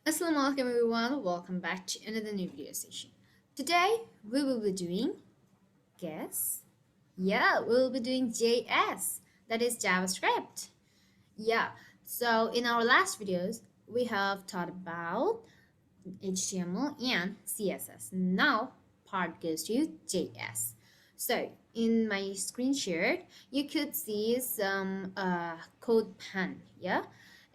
Assalamu alaikum everyone, welcome back to another new video session. Today we will be doing guess. Yeah, we will be doing JS, that is JavaScript. Yeah, so in our last videos we have taught about HTML and CSS. Now part goes to JS. So in my screen shared, you could see some code pen. Yeah,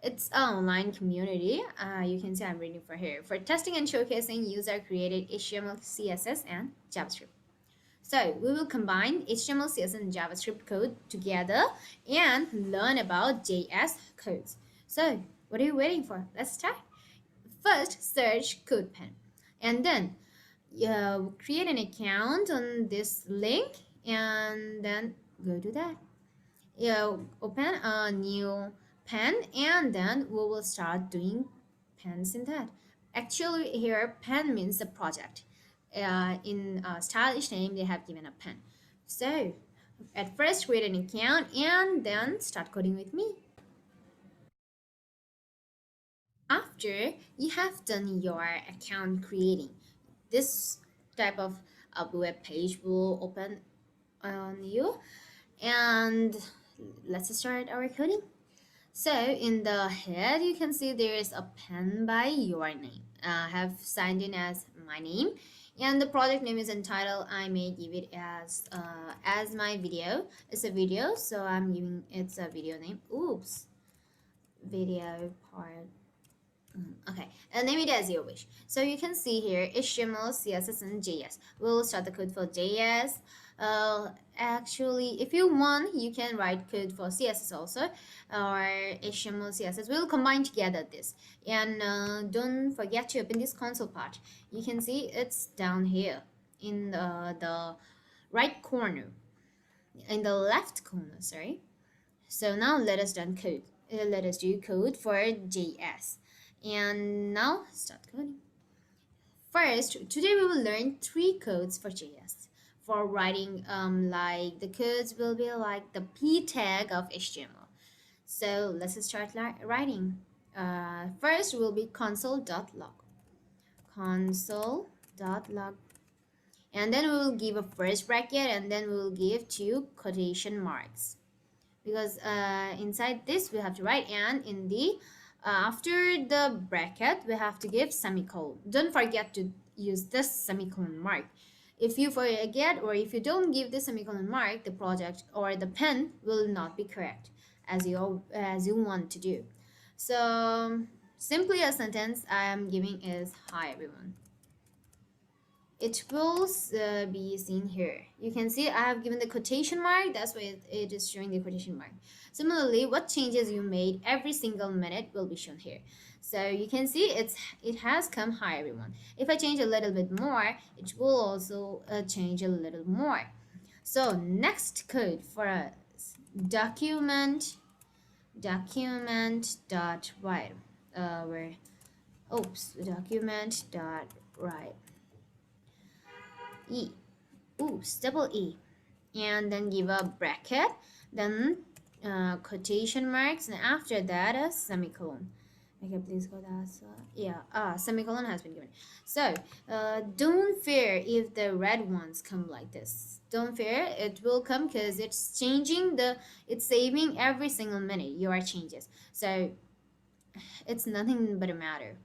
it's an online community. You can see I'm reading for here for testing and showcasing user-created HTML, CSS, and JavaScript. So we will combine HTML, CSS, and JavaScript code together and learn about JS codes. So what are you waiting for? Let's start. First, search CodePen, and then create an account on this link, and then go to that. Open a new pen, and then we will start doing pens in that. Actually, here pen means the project. In a stylish name, they have given a pen. So, at first, create an account, and then start coding with me. After you have done your account creating, this type of web page will open on you, and let's start our coding. So in the head you can see there is a pen by your name. I have signed in as my name, and the project name is entitled. I may give it as my video. It's a video, so I'm giving it's a video name. Oops, video part. Okay, and name it as you wish. So you can see here HTML, CSS, and JS. We'll start the code for JS. Actually, if you want, you can write code for CSS also, or HTML, CSS. We'll combine together this. And don't forget to open this console part. You can see it's down here in the right corner, in the left corner, sorry. So now let us done code. Let us do code for JS. And now start coding. First, today we will learn three codes for JS. For writing, like the codes will be like the p tag of HTML. So let's start writing. First will be console.log. Console.log. And then we will give a first bracket, and then we will give two quotation marks, because inside this we have to write, and in the after the bracket we have to give semicolon. Don't forget to use this semicolon mark. If you forget, or if you don't give the semicolon mark, the project or the pen will not be correct as you want to do. So simply a sentence I am giving is hi everyone. It will be seen here. You can see I have given the quotation mark. That's why it is showing the quotation mark. Similarly, what changes you made every single minute will be shown here. So you can see it has come hi everyone. If I change a little bit more, it will also change a little more. So next code for us, document dot write. Where document dot write. E. Oops, double E. And then give a bracket, then quotation marks, and after that a semicolon. Okay, please go that. Yeah, semicolon has been given. So don't fear if the red ones come like this. Don't fear, it will come because it's changing it's saving every single minute your changes. So it's nothing but a matter.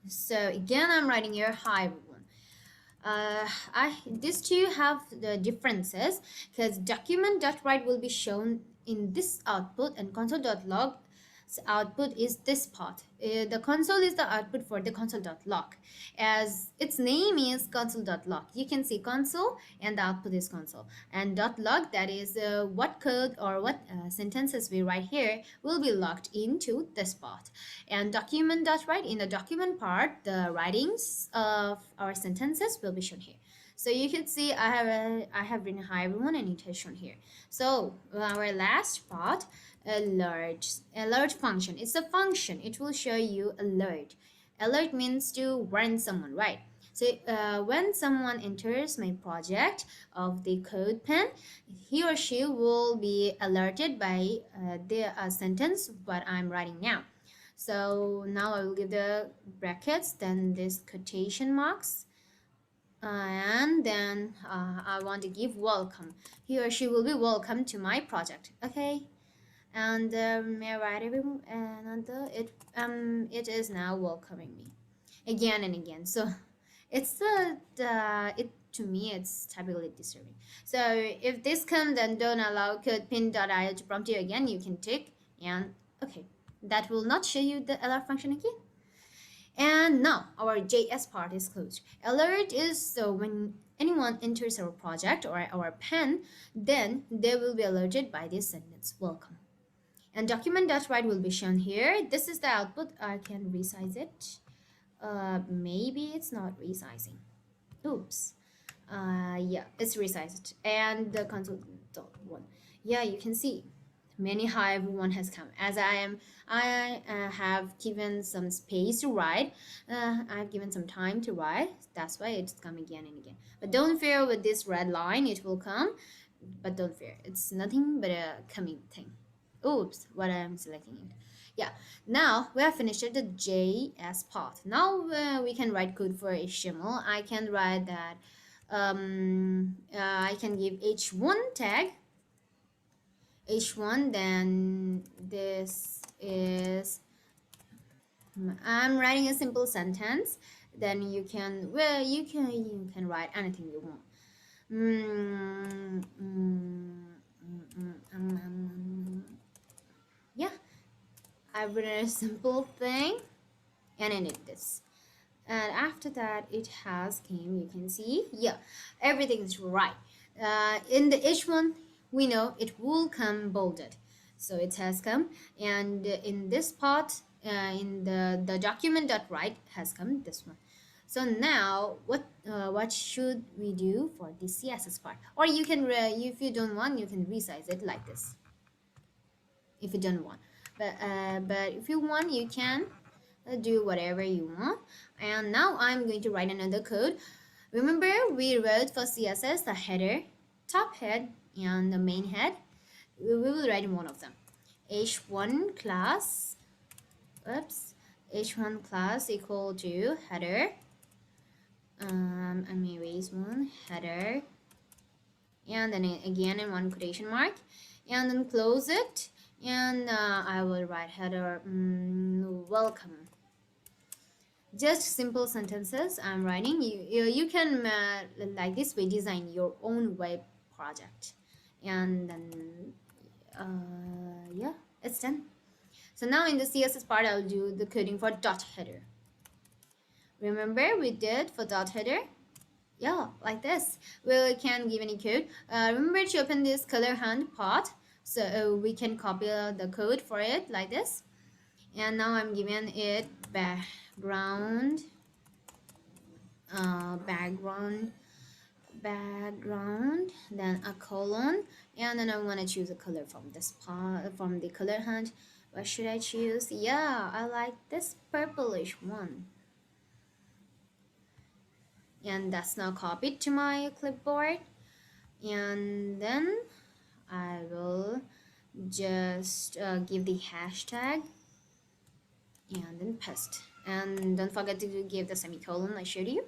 So again, I'm writing here hi everyone. These two have the differences, because document.write will be shown in this output, and console.log output is this part. The console is the output for the console.log, as its name is console.log. You can see console and the output is console, and .log, that is what code or what sentences we write here will be logged into this part. And document.write, in the document part, the writings of our sentences will be shown here. So you can see I have written hi everyone, and it has shown here. So our last part, alert function. It's a function. It will show you alert. Alert means to warn someone, right? So when someone enters my project of the code pen, he or she will be alerted by the sentence what I'm writing now. So now I will give the brackets, then this quotation marks, and then I want to give welcome. He or she will be welcome to my project. Okay. And may I write it is now welcoming me again and again. So it's it to me it's typically disturbing. So if this comes, then don't allow code pin.io to prompt you again. You can tick and okay, that will not show you the alert function again. And now our JS part is closed. Alert is so when anyone enters our project or our pen, then they will be alerted by this sentence, welcome. And document.write will be shown here. This is the output. I can resize it. Maybe it's not resizing. Oops. Yeah, it's resized. And the console.1. Yeah, you can see many hive one has come. As I have given some space to write. I've given some time to write. That's why it's come again and again. But don't fear with this red line. It will come. But don't fear. It's nothing but a coming thing. Oops, what I'm selecting it. Yeah, now we have finished the JS part. Now we can write code for HTML. I can write that I can give h1 tag h1, then this is I'm writing a simple sentence. Then you can you can write anything you want. Yeah, I've written a simple thing and I did this. And after that it has came, you can see, yeah, everything is right. In the h1 we know it will come bolded, so it has come. And in this part in the document.write has come this one. So now what should we do for the CSS part? Or you can if you don't want, you can resize it like this if you don't want. But if you want, you can do whatever you want. And now I'm going to write another code. Remember we wrote for CSS the header, top head, and the main head. We will write one of them. h1 class, h1 class equal to header. I may erase one, header, and then again in one quotation mark, and then close it. And I will write header welcome. Just simple sentences I'm writing. You can like this way design your own web project. And then yeah, it's done. So now in the CSS part I'll do the coding for dot header. Remember we did for dot header, yeah, like this. We can give any code. Remember to open this color hand part, so we can copy the code for it like this. And now I'm giving it background, then a colon, and then I want to choose a color from this part, from the color hand. What should I choose? Yeah, I like this purplish one. And that's now copied to my clipboard. And then I will just give the hashtag and then paste. And don't forget to give the semicolon I showed you.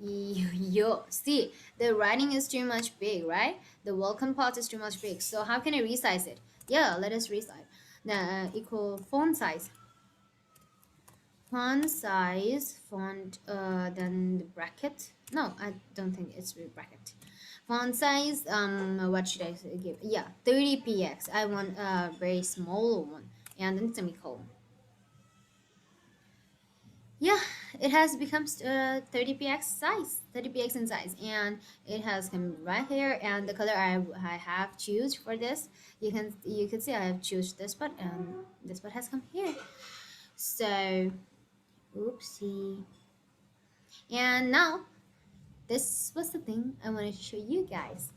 Yo, see, the writing is too much big, right? The welcome part is too much big. So how can I resize it? Yeah, let us resize. Now equal font size. Font then the bracket. No, I don't think it's with bracket. Font size, what should I give? Yeah, 30px. I want a very small one, and then semicolon. Yeah, it has become 30px size, 30px in size, and it has come right here. And the color I have choose for this, you can see I have choose this part, and this part has come here. So oopsie. And now this was the thing I wanted to show you guys.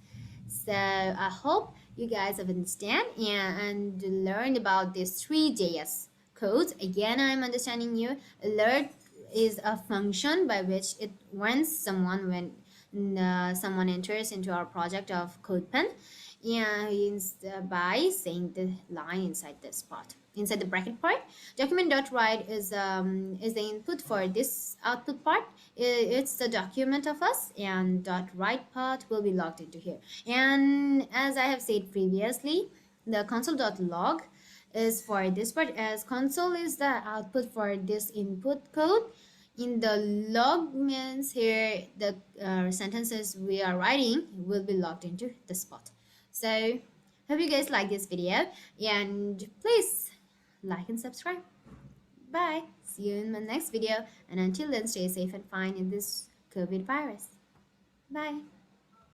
So I hope you guys have understand and learned about these 3 JS codes. Again, I'm understanding you. Alert is a function by which it when someone someone enters into our project of CodePen, and by saying the line inside this part, inside the bracket part. Document.write is the input for this output part. It's the document of us, and .write part will be logged into here. And as I have said previously, the console.log is for this part, as console is the output for this input code. In the log means here the sentences we are writing will be logged into the spot. So hope you guys like this video, and please like and subscribe. Bye. See you in my next video, and until then, stay safe and fine in this COVID virus. Bye.